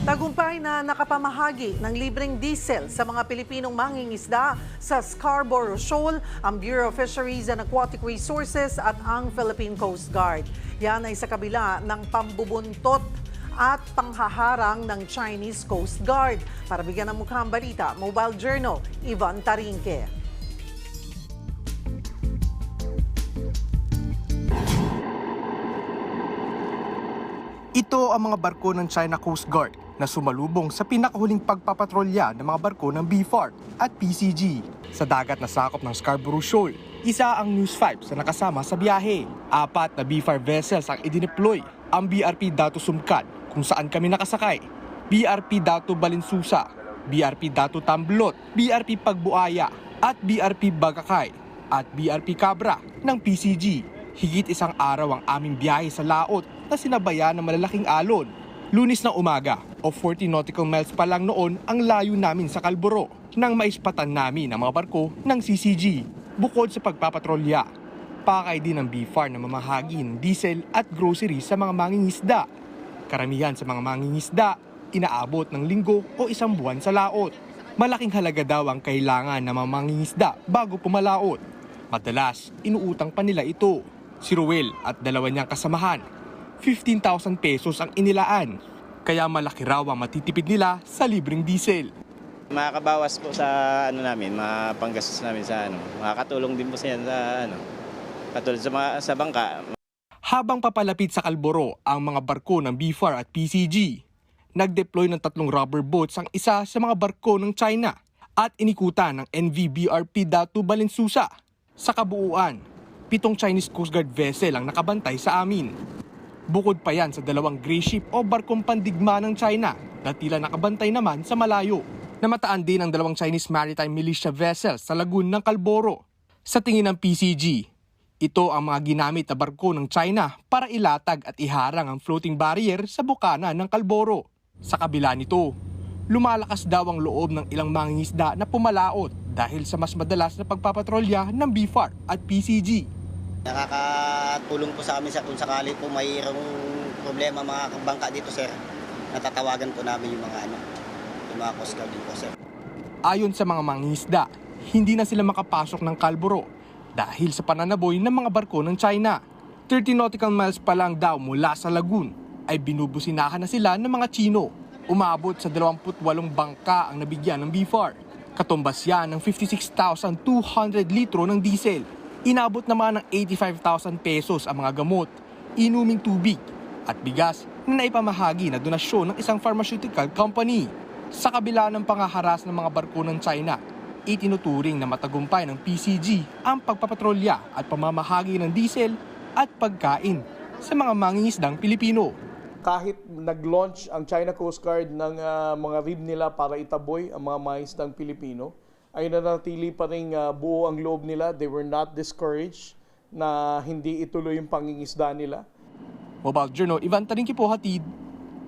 Tagumpay na nakapamahagi ng libreng diesel sa mga Pilipinong mangingisda sa Scarborough Shoal, ang Bureau of Fisheries and Aquatic Resources at ang Philippine Coast Guard. Yan ay sa kabila ng pambubuntot at panghaharang ng Chinese Coast Guard. Para bigyan ng mukhang balita, Mobile Journal, Ivan Tarinque. Ito ang mga barko ng China Coast Guard na sumalubong sa pinakahuling pagpapatrolya ng mga barko ng BFART at PCG sa dagat na sakop ng Scarborough Shoal. Isa ang News 5 sa nakasama sa biyahe. 4 na BFART vessels ang idineploy. Ang BRP Dato Sumkat kung saan kami nakasakay, BRP Dato Balinsusa, BRP Dato Tamblot, BRP Pagbuaya at BRP Bagakay at BRP Cabra ng PCG. Higit isang araw ang aming biyahe sa laot na sinabayan ng malalaking alon. Lunes ng umaga o 40 nautical miles pa lang noon ang layo namin sa Scarborough nang maispatan namin ang mga barko ng CCG. Bukod sa pagpapatrolya, pakay din ng BFAR na mamahagi ng diesel at groceries sa mga mangingisda. Karamihan sa mga mangingisda, inaabot ng linggo o isang buwan sa laot. Malaking halaga daw ang kailangan ng mga mangingisda bago pumalaot. Madalas, inuutang pa nila ito. Si Ruel at dalawa niyang kasamahan, 15,000 pesos ang inilaan. Kaya malaki raw ang matitipid nila sa libreng diesel. Makakabawas po sa namin, mga panggastos namin sa makakatulong din po sa katulad sa bangka. Habang papalapit sa Scarborough ang mga barko ng BFAR at PCG, nag-deploy ng 3 rubber boats ang isa sa mga barko ng China at inikutan ng NVBRP Dato Balinsusa. Sa kabuuan, 7 Chinese Coast Guard vessel ang nakabantay sa amin. Bukod pa yan sa 2 gray ship o barkong pandigma ng China na tila nakabantay naman sa malayo. Namataan din ang 2 Chinese Maritime Militia vessels sa lagoon ng Scarborough. Sa tingin ng PCG, ito ang mga ginamit na barko ng China para ilatag at iharang ang floating barrier sa bukana ng Scarborough. Sa kabila nito, lumalakas daw ang loob ng ilang mangingisda na pumalaot dahil sa mas madalas na pagpapatrolya ng BFAR at PCG. Nakakatulong po sa amin kung sakali po mayroong problema mga bangka dito, sir. Natatawagan po namin yung mga Coast Guard dito, sir. Ayon sa mga mangingisda, hindi na sila makapasok ng Scarborough dahil sa pananaboy ng mga barko ng China. 30 nautical miles pa lang daw mula sa lagoon ay binubusinahan na sila ng mga Chino. Umabot sa 28 bangka ang nabigyan ng BFAR. Katumbas yan ng 56,200 litro ng diesel. Inabot naman ng 85,000 pesos ang mga gamot, inuming tubig at bigas na naipamahagi na donasyon ng isang pharmaceutical company. Sa kabila ng pangaharas ng mga barko ng China, itinuturing na matagumpay ng PCG ang pagpapatrolya at pamamahagi ng diesel at pagkain sa mga mangingisdang Pilipino. Kahit nag-launch ang China Coast Guard ng mga rib nila para itaboy ang mga mangingisdang Pilipino, ay nanatili pa rin buo ang loob nila. They were not discouraged na hindi ituloy yung pangingisda nila. Mobile Journal, Ivan Tarinque po hatid,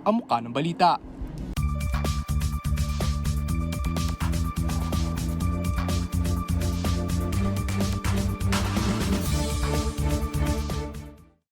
ang mukha ng balita.